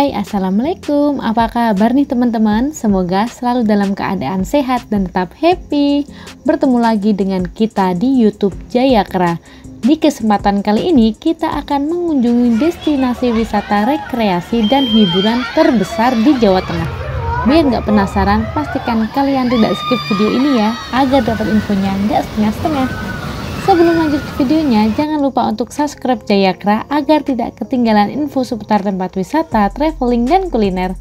Hai, Assalamualaikum. Apa kabar nih teman-teman? Semoga selalu dalam keadaan sehat dan tetap happy. Bertemu lagi dengan kita di YouTube Jayakra. Di kesempatan kali ini kita akan mengunjungi destinasi wisata rekreasi dan hiburan terbesar di Jawa Tengah. Biar nggak penasaran, pastikan kalian tidak skip video ini ya, agar dapat infonya nggak setengah-setengah. Sebelum lanjut ke videonya, jangan lupa untuk subscribe Jayakra agar tidak ketinggalan info seputar tempat wisata, traveling, dan kuliner.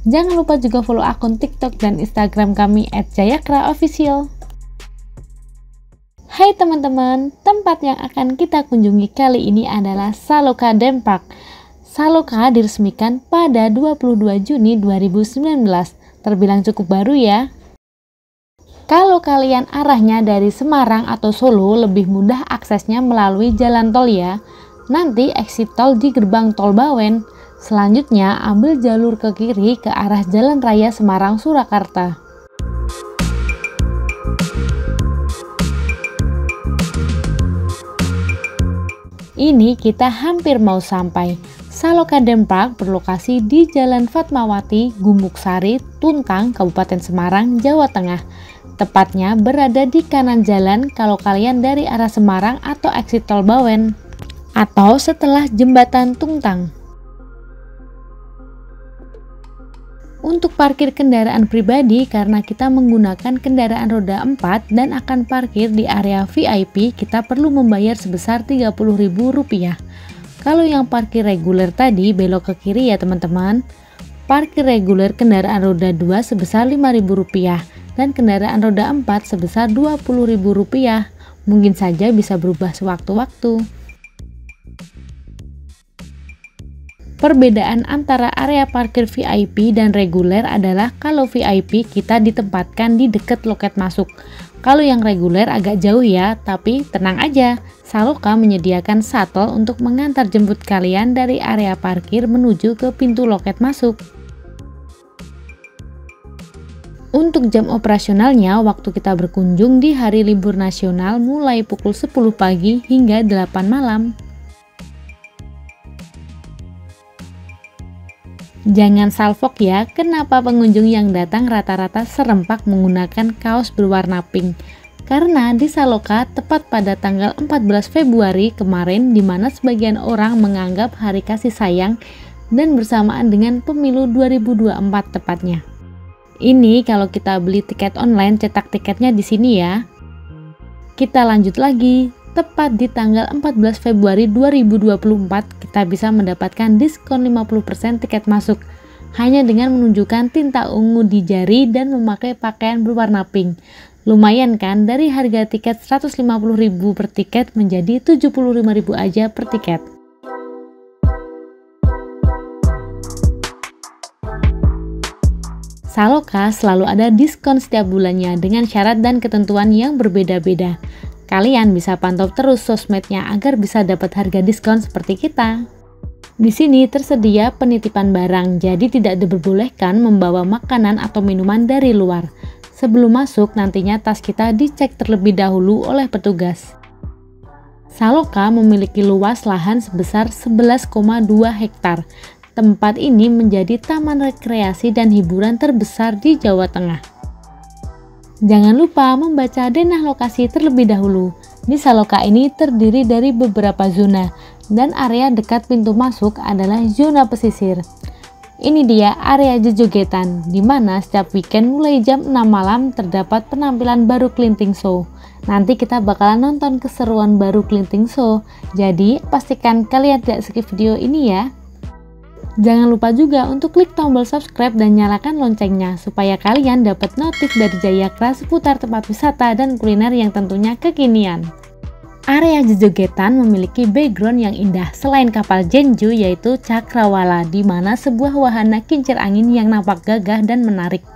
Jangan lupa juga follow akun TikTok dan Instagram kami @jayakraofficial. Hai teman-teman, tempat yang akan kita kunjungi kali ini adalah Saloka Dam Park. Saloka diresmikan pada 22 Juni 2019, terbilang cukup baru ya. Kalau kalian arahnya dari Semarang atau Solo, lebih mudah aksesnya melalui jalan tol ya. Nanti exit tol di gerbang tol Bawen. Selanjutnya ambil jalur ke kiri ke arah Jalan Raya Semarang Surakarta. Ini kita hampir mau sampai. Saloka Dam Park berlokasi di Jalan Fatmawati, Gumuk Sari, Tuntang, Kabupaten Semarang, Jawa Tengah. Tepatnya berada di kanan jalan kalau kalian dari arah Semarang atau exit tol Bawen, atau setelah jembatan Tuntang. Untuk parkir kendaraan pribadi, karena kita menggunakan kendaraan roda 4 dan akan parkir di area VIP, kita perlu membayar sebesar Rp30.000. Kalau yang parkir reguler tadi belok ke kiri ya teman-teman. Parkir reguler kendaraan roda 2 sebesar Rp5.000 dan kendaraan roda 4 sebesar Rp20.000. Mungkin saja bisa berubah sewaktu-waktu. Perbedaan antara area parkir VIP dan reguler adalah kalau VIP kita ditempatkan di dekat loket masuk. Kalau yang reguler agak jauh ya, tapi tenang aja, Saloka menyediakan shuttle untuk mengantar jemput kalian dari area parkir menuju ke pintu loket masuk. Untuk jam operasionalnya, waktu kita berkunjung di hari libur nasional mulai pukul 10 pagi hingga 8 malam. Jangan salfok ya, kenapa pengunjung yang datang rata-rata serempak menggunakan kaos berwarna pink. Karena di Saloka tepat pada tanggal 14 Februari kemarin, di mana sebagian orang menganggap hari kasih sayang dan bersamaan dengan pemilu 2024 tepatnya. Ini kalau kita beli tiket online, cetak tiketnya di sini ya. Kita lanjut lagi, tepat di tanggal 14 Februari 2024 kita bisa mendapatkan diskon 50% tiket masuk hanya dengan menunjukkan tinta ungu di jari dan memakai pakaian berwarna pink. Lumayan kan, dari harga tiket Rp150.000 per tiket menjadi Rp75.000 aja per tiket. Saloka selalu ada diskon setiap bulannya dengan syarat dan ketentuan yang berbeda-beda. Kalian bisa pantau terus sosmednya agar bisa dapat harga diskon seperti kita. Di sini tersedia penitipan barang, jadi tidak diperbolehkan membawa makanan atau minuman dari luar. Sebelum masuk, nantinya tas kita dicek terlebih dahulu oleh petugas. Saloka memiliki luas lahan sebesar 11,2 hektar. Tempat ini menjadi taman rekreasi dan hiburan terbesar di Jawa Tengah. Jangan lupa membaca denah lokasi terlebih dahulu. Di Saloka ini terdiri dari beberapa zona, dan area dekat pintu masuk adalah zona pesisir. Ini dia area jojogetan, di mana setiap weekend mulai jam 6 malam terdapat penampilan baru Klinting Show. Nanti kita bakalan nonton keseruan baru Klinting Show, jadi pastikan kalian tidak skip video ini ya. Jangan lupa juga untuk klik tombol subscribe dan nyalakan loncengnya supaya kalian dapat notif dari Jayakra seputar tempat wisata dan kuliner yang tentunya kekinian. Area jojogetan memiliki background yang indah selain kapal Jeonju, yaitu Cakrawala, di mana sebuah wahana kincir angin yang nampak gagah dan menarik.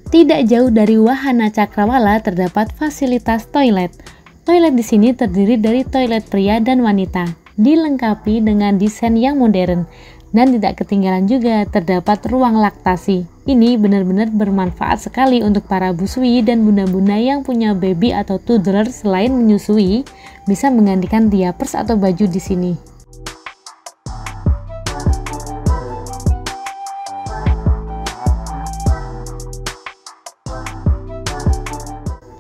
Tidak jauh dari wahana Cakrawala terdapat fasilitas toilet. Toilet di sini terdiri dari toilet pria dan wanita, dilengkapi dengan desain yang modern. Dan tidak ketinggalan juga terdapat ruang laktasi. Ini benar-benar bermanfaat sekali untuk para busui dan bunda-bunda yang punya baby atau toddler. Selain menyusui, bisa menggantikan diapers atau baju di sini.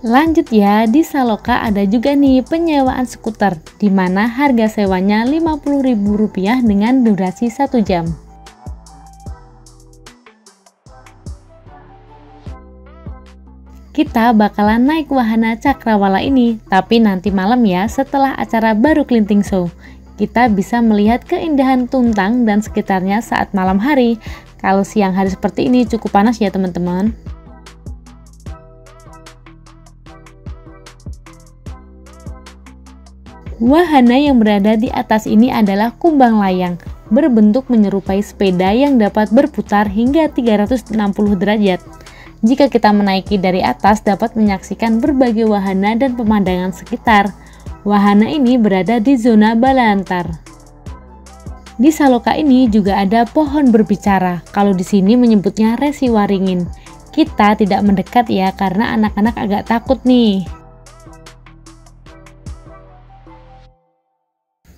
Lanjut ya, di Saloka ada juga nih penyewaan skuter, di mana harga sewanya Rp50.000 dengan durasi 1 jam. Kita bakalan naik wahana Cakrawala ini, tapi nanti malam ya setelah acara Baru Kelinting Show. Kita bisa melihat keindahan Tuntang dan sekitarnya saat malam hari. Kalau siang hari seperti ini cukup panas ya teman-teman. Wahana yang berada di atas ini adalah kumbang layang, berbentuk menyerupai sepeda yang dapat berputar hingga 360 derajat. Jika kita menaiki dari atas dapat menyaksikan berbagai wahana dan pemandangan sekitar. Wahana ini berada di zona bala antar. Di Saloka ini juga ada pohon berbicara, kalau di sini menyebutnya resi waringin. Kita tidak mendekat ya karena anak-anak agak takut nih.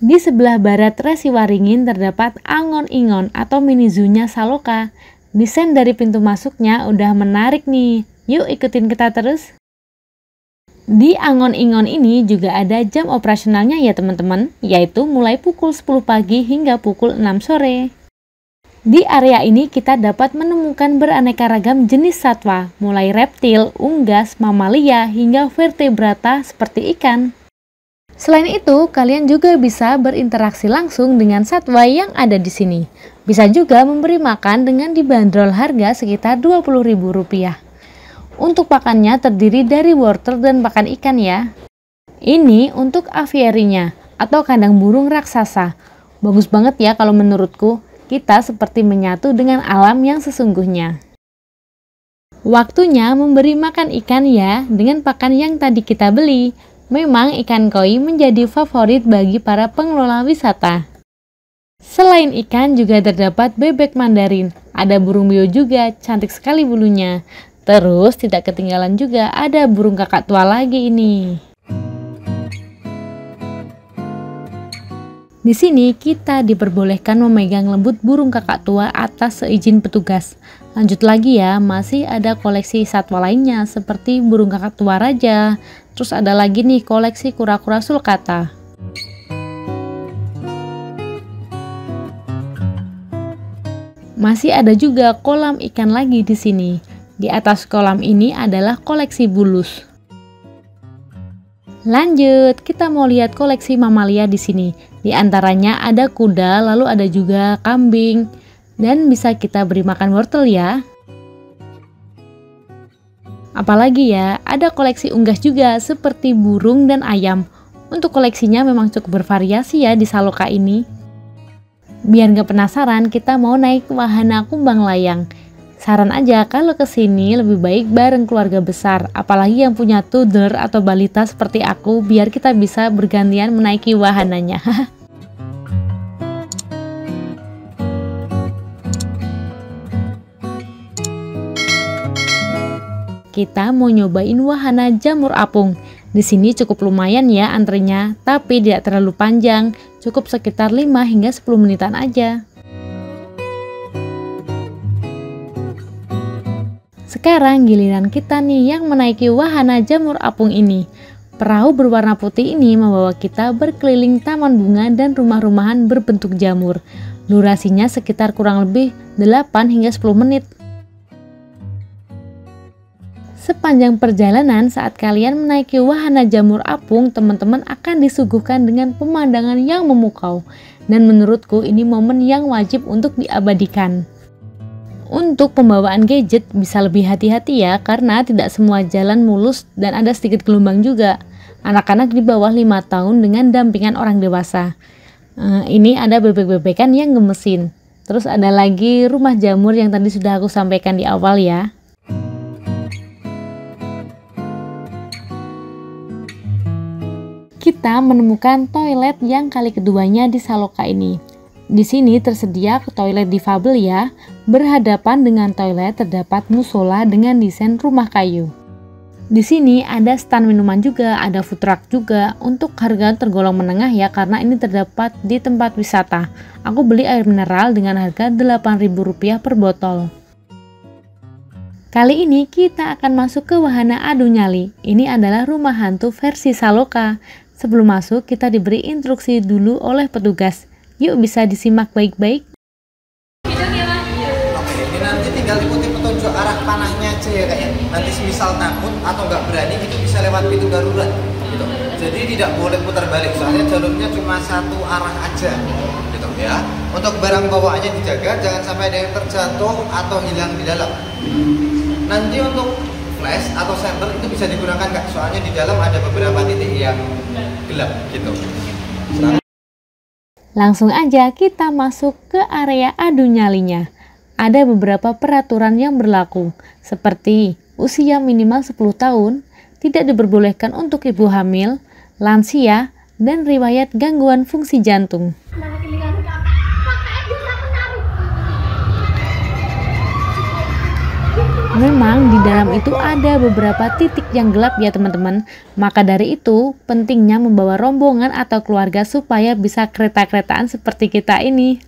Di sebelah barat Resi Waringin terdapat Angon Ingon atau mini zoo-nya Saloka. Desain dari pintu masuknya udah menarik nih. Yuk ikutin kita terus. Di Angon Ingon ini juga ada jam operasionalnya ya teman-teman, yaitu mulai pukul 10 pagi hingga pukul 6 sore. Di area ini kita dapat menemukan beraneka ragam jenis satwa, mulai reptil, unggas, mamalia, hingga vertebrata seperti ikan. Selain itu, kalian juga bisa berinteraksi langsung dengan satwa yang ada di sini. Bisa juga memberi makan dengan dibanderol harga sekitar Rp20.000. Untuk pakannya terdiri dari wortel dan pakan ikan ya. Ini untuk aviarinya atau kandang burung raksasa. Bagus banget ya kalau menurutku. Kita seperti menyatu dengan alam yang sesungguhnya. Waktunya memberi makan ikan ya dengan pakan yang tadi kita beli. Memang ikan koi menjadi favorit bagi para pengelola wisata. Selain ikan juga terdapat bebek mandarin, ada burung beo juga, cantik sekali bulunya. Terus tidak ketinggalan juga ada burung kakak tua lagi ini. Di sini kita diperbolehkan memegang lembut burung kakak tua atas seizin petugas. Lanjut lagi ya, masih ada koleksi satwa lainnya seperti burung kakak tua raja. Terus ada lagi nih koleksi kura-kura sulcata. Masih ada juga kolam ikan lagi di sini. Di atas kolam ini adalah koleksi bulus. Lanjut, kita mau lihat koleksi mamalia di sini. Di antaranya ada kuda, lalu ada juga kambing, dan bisa kita beri makan wortel ya. Apalagi ya, ada koleksi unggas juga seperti burung dan ayam. Untuk koleksinya memang cukup bervariasi ya di Saloka ini. Biar gak penasaran, kita mau naik wahana kumbang layang. Saran aja kalau kesini lebih baik bareng keluarga besar, apalagi yang punya toddler atau balita seperti aku, biar kita bisa bergantian menaiki wahananya. Kita mau nyobain wahana jamur apung. Di sini cukup lumayan ya antrenya, tapi tidak terlalu panjang, cukup sekitar 5 hingga 10 menitan aja. Sekarang giliran kita nih yang menaiki wahana jamur apung ini. Perahu berwarna putih ini membawa kita berkeliling taman bunga dan rumah-rumahan berbentuk jamur. Durasinya sekitar kurang lebih 8 hingga 10 menit. Sepanjang perjalanan saat kalian menaiki wahana jamur apung, teman-teman akan disuguhkan dengan pemandangan yang memukau. Dan menurutku ini momen yang wajib untuk diabadikan. Untuk pembawaan gadget bisa lebih hati-hati ya, karena tidak semua jalan mulus dan ada sedikit gelombang juga. Anak-anak di bawah 5 tahun dengan dampingan orang dewasa. Ini ada bebek-bebekan yang gemesin. Terus ada lagi rumah jamur yang tadi sudah aku sampaikan di awal ya. Kita menemukan toilet yang kali keduanya di Saloka ini. Di sini tersedia toilet difabel ya. Berhadapan dengan toilet terdapat musola dengan desain rumah kayu. Di sini ada stand minuman juga, ada food truck juga. Untuk harga tergolong menengah ya, karena ini terdapat di tempat wisata. Aku beli air mineral dengan harga Rp8.000 per botol. Kali ini kita akan masuk ke wahana adu nyali. Ini adalah rumah hantu versi Saloka. Sebelum masuk, kita diberi instruksi dulu oleh petugas. Yuk, bisa disimak baik-baik. Ini nanti tinggal ikuti petunjuk arah panahnya aja ya kak ya. Nanti semisal takut atau nggak berani itu bisa lewat pintu darurat gitu. Jadi tidak boleh putar balik, soalnya jalurnya cuma satu arah aja gitu ya. Untuk barang bawaannya dijaga, jangan sampai ada yang terjatuh atau hilang di dalam. Nanti untuk flash atau senter itu bisa digunakan kak, soalnya di dalam ada beberapa titik yang gelap gitu. Langsung aja kita masuk ke area adu nyalinya. Ada beberapa peraturan yang berlaku, seperti usia minimal 10 tahun, tidak diperbolehkan untuk ibu hamil, lansia, dan riwayat gangguan fungsi jantung. Memang di dalam itu ada beberapa titik yang gelap ya teman-teman. Maka dari itu pentingnya membawa rombongan atau keluarga supaya bisa kereta-keretaan seperti kita ini.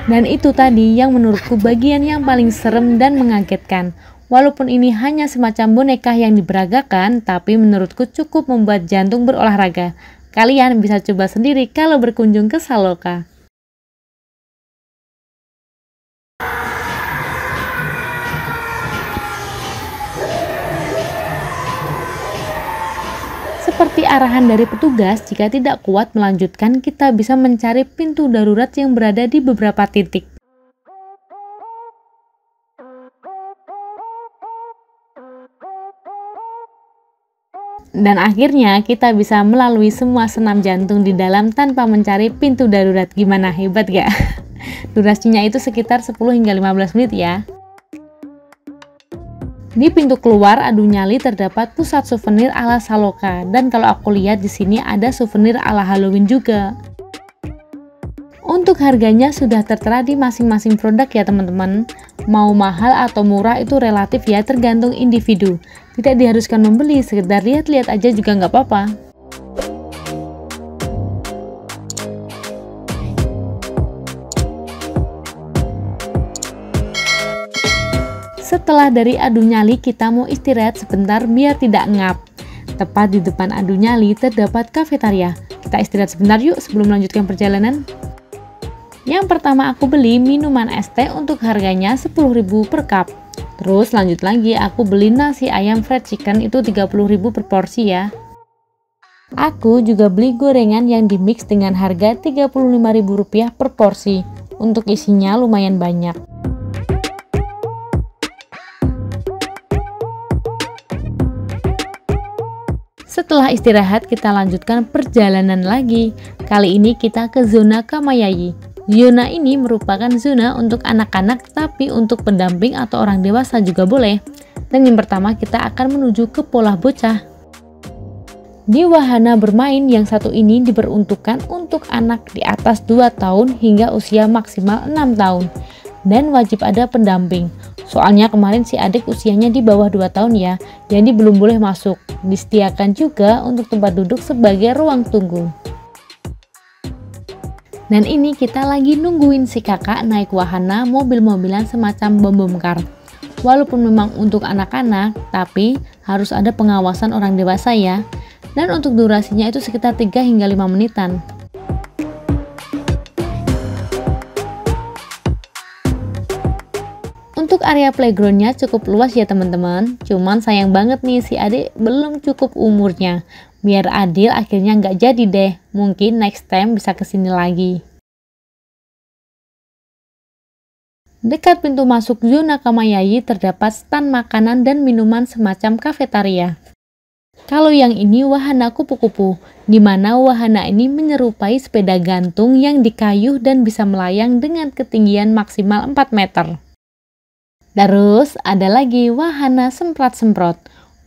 Dan itu tadi yang menurutku bagian yang paling serem dan mengagetkan. Walaupun ini hanya semacam boneka yang diperagakan, tapi menurutku cukup membuat jantung berolahraga. Kalian bisa coba sendiri kalau berkunjung ke Saloka. Seperti arahan dari petugas, jika tidak kuat melanjutkan, kita bisa mencari pintu darurat yang berada di beberapa titik. Dan akhirnya kita bisa melalui semua senam jantung di dalam tanpa mencari pintu darurat. Gimana, hebat gak? Durasinya itu sekitar 10 hingga 15 menit ya. Di pintu keluar adu nyali terdapat pusat souvenir ala Saloka, dan kalau aku lihat di sini ada souvenir ala Halloween juga. Untuk harganya sudah tertera di masing-masing produk ya teman-teman. Mau mahal atau murah itu relatif ya, tergantung individu. Tidak diharuskan membeli, sekedar lihat-lihat aja juga nggak apa-apa. Setelah dari adu nyali, kita mau istirahat sebentar biar tidak ngap. Tepat di depan adu nyali terdapat kafetaria. Kita istirahat sebentar yuk sebelum melanjutkan perjalanan. Yang pertama aku beli minuman es teh untuk harganya 10.000 per cup. Terus lanjut lagi aku beli nasi ayam fried chicken itu 30.000 per porsi ya. Aku juga beli gorengan yang dimix dengan harga Rp35.000 per porsi. Untuk isinya lumayan banyak. Setelah istirahat, kita lanjutkan perjalanan lagi. Kali ini kita ke zona Kamayayi. Zona ini merupakan zona untuk anak-anak, tapi untuk pendamping atau orang dewasa juga boleh. Dan yang pertama kita akan menuju ke pola bocah. Di wahana bermain yang satu ini diperuntukkan untuk anak di atas 2 tahun hingga usia maksimal 6 tahun. Dan wajib ada pendamping. Soalnya kemarin si adik usianya di bawah 2 tahun ya, jadi belum boleh masuk. Disediakan juga untuk tempat duduk sebagai ruang tunggu. Dan ini kita lagi nungguin si kakak naik wahana mobil-mobilan semacam bom car. Walaupun memang untuk anak-anak, tapi harus ada pengawasan orang dewasa ya. Dan untuk durasinya itu sekitar 3 hingga 5 menitan. Untuk area playgroundnya cukup luas ya teman-teman. Cuman sayang banget nih si adik belum cukup umurnya. Biar adil akhirnya nggak jadi deh. Mungkin next time bisa kesini lagi. Dekat pintu masuk zona Kamayayi terdapat stand makanan dan minuman semacam kafetaria. Kalau yang ini wahana kupu-kupu, di mana wahana ini menyerupai sepeda gantung yang dikayuh dan bisa melayang dengan ketinggian maksimal 4 meter. Terus ada lagi wahana semprot-semprot.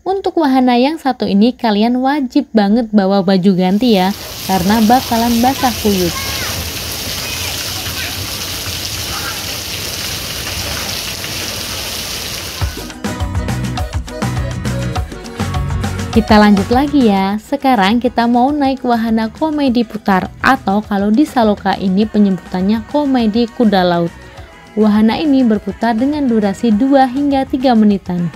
Untuk wahana yang satu ini kalian wajib banget bawa baju ganti ya, karena bakalan basah kuyup. Kita lanjut lagi ya. Sekarang kita mau naik wahana komedi putar, atau kalau di Saloka ini penyebutannya komedi kuda laut. Wahana ini berputar dengan durasi 2 hingga 3 menitan.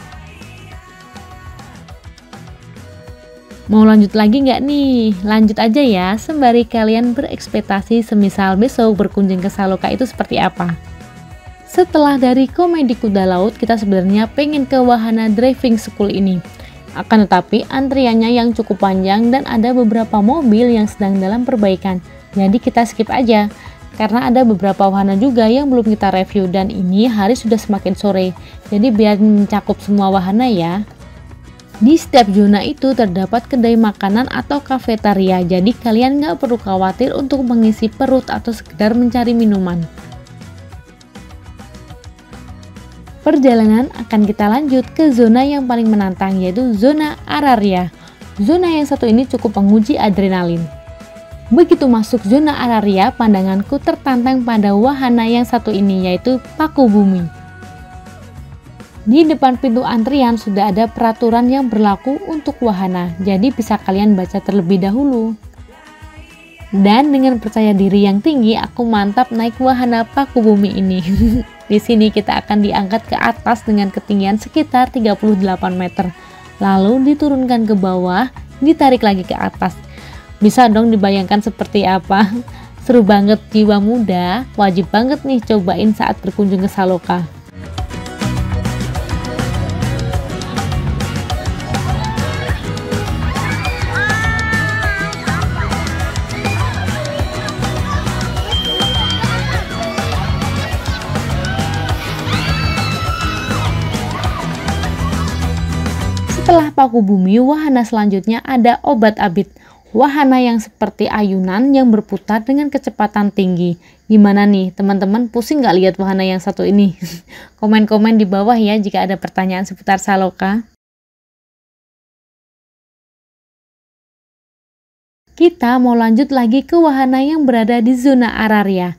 Mau lanjut lagi nggak nih? Lanjut aja ya, sembari kalian berekspektasi semisal besok berkunjung ke Saloka itu seperti apa. Setelah dari komedi kuda laut, kita sebenarnya pengen ke wahana driving school ini. Akan tetapi antriannya yang cukup panjang dan ada beberapa mobil yang sedang dalam perbaikan. Jadi kita skip aja. Karena ada beberapa wahana juga yang belum kita review dan ini hari sudah semakin sore. Jadi biar mencakup semua wahana ya. Di setiap zona itu terdapat kedai makanan atau kafetaria. Jadi kalian nggak perlu khawatir untuk mengisi perut atau sekedar mencari minuman. Perjalanan akan kita lanjut ke zona yang paling menantang, yaitu zona Araria. Zona yang satu ini cukup menguji adrenalin. Begitu masuk zona Araria, pandanganku tertantang pada wahana yang satu ini, yaitu paku bumi. Di depan pintu antrian sudah ada peraturan yang berlaku untuk wahana, jadi bisa kalian baca terlebih dahulu. Dan dengan percaya diri yang tinggi, aku mantap naik wahana paku bumi ini. Di sini kita akan diangkat ke atas dengan ketinggian sekitar 38 meter. Lalu diturunkan ke bawah, ditarik lagi ke atas. Bisa dong dibayangkan seperti apa? Seru banget, jiwa muda, wajib banget nih cobain saat berkunjung ke Saloka. Setelah paku bumi, wahana selanjutnya ada obat abit. Wahana yang seperti ayunan yang berputar dengan kecepatan tinggi. Gimana nih teman-teman, pusing nggak lihat wahana yang satu ini? Komen-komen di bawah ya jika ada pertanyaan seputar Saloka. Kita mau lanjut lagi ke wahana yang berada di zona Araria,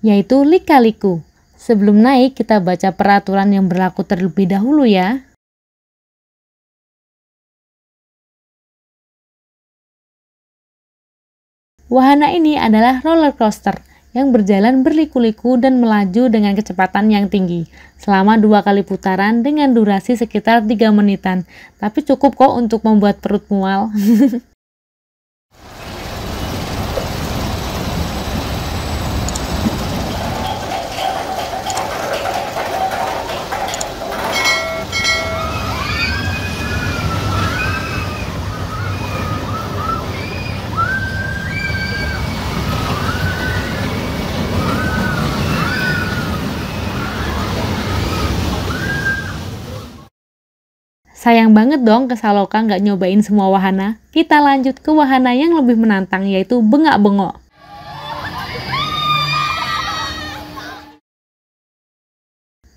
yaitu Lika-Liku. Sebelum naik kita baca peraturan yang berlaku terlebih dahulu ya. Wahana ini adalah roller coaster yang berjalan berliku-liku dan melaju dengan kecepatan yang tinggi selama 2 kali putaran dengan durasi sekitar 3 menitan. Tapi cukup kok untuk membuat perut mual. Sayang banget dong ke Saloka nggak nyobain semua wahana. Kita lanjut ke wahana yang lebih menantang, yaitu bengak-bengok.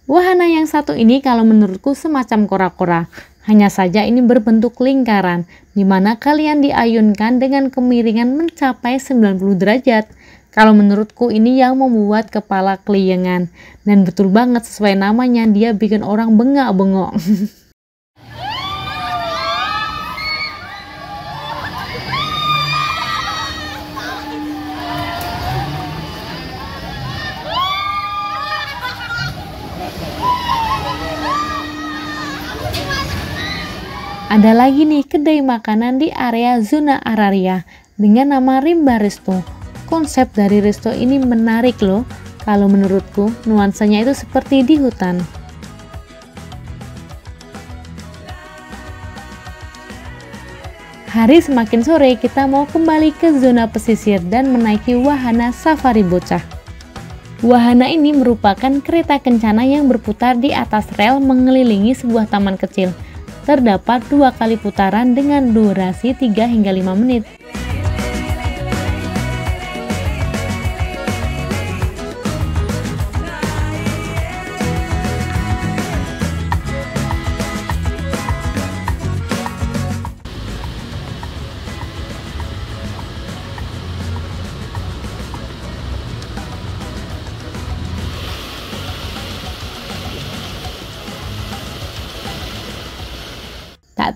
Wahana yang satu ini kalau menurutku semacam kora-kora. Hanya saja ini berbentuk lingkaran, di mana kalian diayunkan dengan kemiringan mencapai 90 derajat. Kalau menurutku ini yang membuat kepala keliengan. Dan betul banget sesuai namanya, dia bikin orang bengak-bengok. Ada lagi nih kedai makanan di area zona Araria dengan nama Rimba Resto. Konsep dari resto ini menarik loh. Kalau menurutku nuansanya itu seperti di hutan. Hari semakin sore, kita mau kembali ke zona pesisir dan menaiki wahana safari bocah. Wahana ini merupakan kereta kencana yang berputar di atas rel mengelilingi sebuah taman kecil. Terdapat 2 kali putaran dengan durasi 3 hingga 5 menit.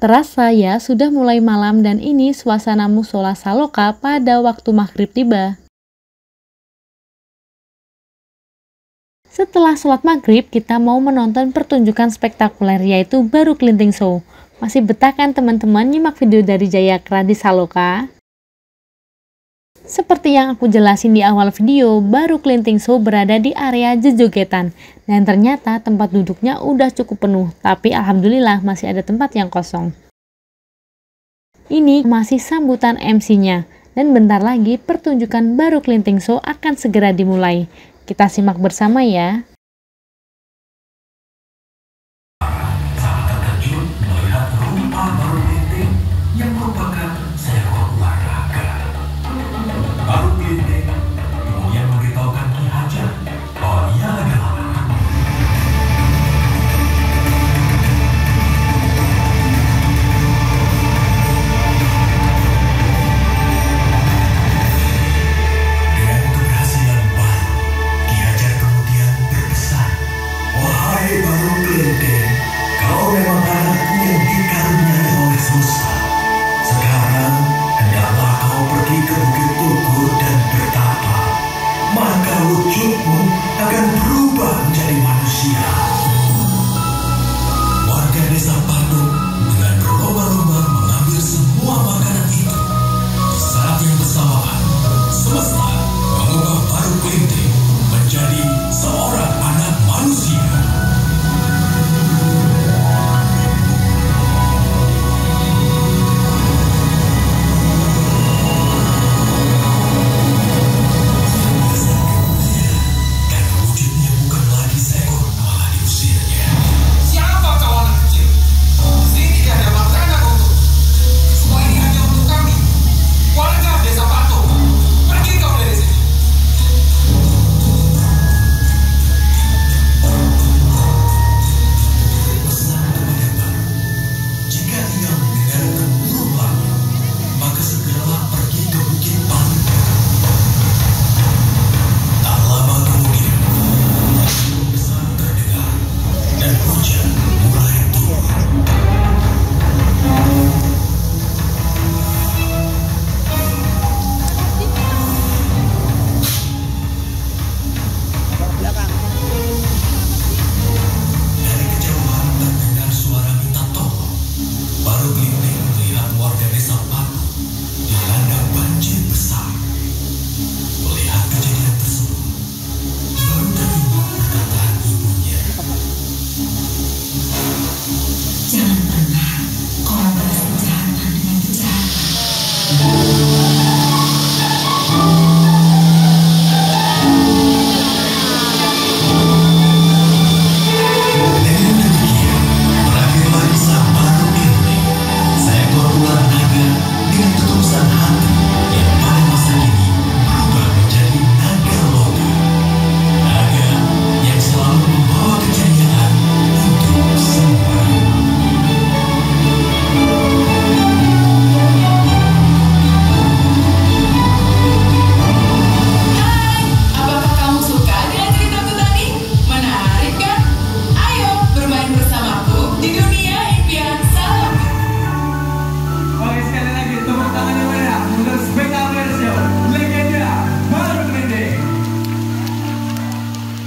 Tak terasa ya, sudah mulai malam dan ini suasana musola Saloka pada waktu maghrib tiba. Setelah sholat maghrib, kita mau menonton pertunjukan spektakuler yaitu Baru Kelinting Show. Masih betah kan teman-teman nyimak video dari Jayakra di Saloka? Seperti yang aku jelasin di awal video, Baru Kelinting Show berada di area jejogetan. Dan ternyata tempat duduknya udah cukup penuh, tapi alhamdulillah masih ada tempat yang kosong. Ini masih sambutan MC-nya, dan bentar lagi pertunjukan Baru Kelinting Show akan segera dimulai. Kita simak bersama ya.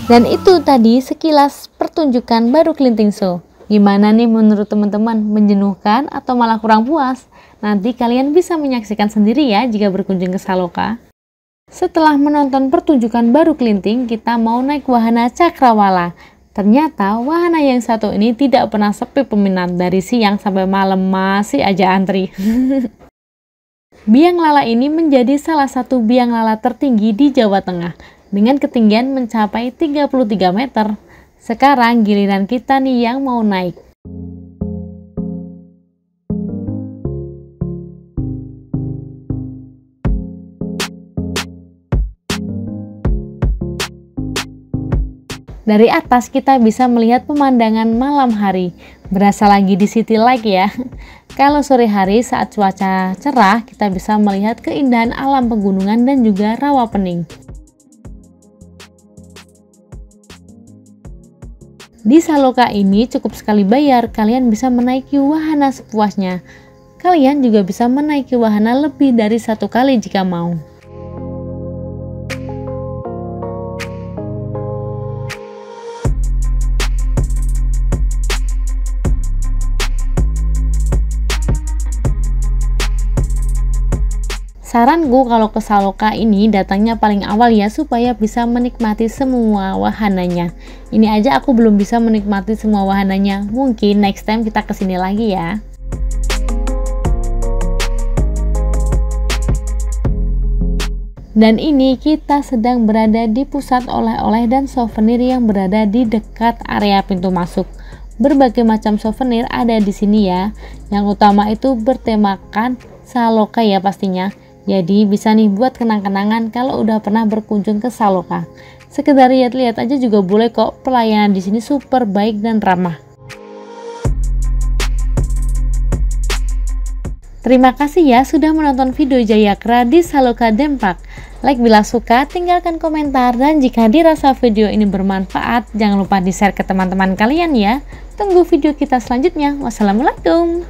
Dan itu tadi sekilas pertunjukan Baru Kelinting Show. Gimana nih menurut teman-teman? Menjenuhkan atau malah kurang puas? Nanti kalian bisa menyaksikan sendiri ya jika berkunjung ke Saloka. Setelah menonton pertunjukan Baru Kelinting, kita mau naik wahana Cakrawala. Ternyata wahana yang satu ini tidak pernah sepi peminat, dari siang sampai malam masih aja antri. Biang lala ini menjadi salah satu biang lala tertinggi di Jawa Tengah dengan ketinggian mencapai 33 meter. Sekarang giliran kita nih yang mau naik. Dari atas kita bisa melihat pemandangan malam hari. Berasa lagi di City Light ya. Kalau sore hari saat cuaca cerah, kita bisa melihat keindahan alam pegunungan dan juga rawa pening. Di Saloka ini cukup sekali bayar, kalian bisa menaiki wahana sepuasnya. Kalian juga bisa menaiki wahana lebih dari 1 kali jika mau. Saranku kalau ke Saloka ini datangnya paling awal ya, supaya bisa menikmati semua wahananya. Ini aja aku belum bisa menikmati semua wahananya. Mungkin next time kita kesini lagi ya. Dan ini kita sedang berada di pusat oleh-oleh dan souvenir yang berada di dekat area pintu masuk. Berbagai macam souvenir ada di sini ya. Yang utama itu bertemakan Saloka ya pastinya. Jadi bisa nih buat kenang-kenangan kalau udah pernah berkunjung ke Saloka. Sekedar lihat-lihat aja juga boleh kok, pelayanan di sini super baik dan ramah. Terima kasih ya sudah menonton video Jayakra di Saloka Dempak. Like bila suka, tinggalkan komentar, dan jika dirasa video ini bermanfaat, jangan lupa di-share ke teman-teman kalian ya. Tunggu video kita selanjutnya. Wassalamualaikum.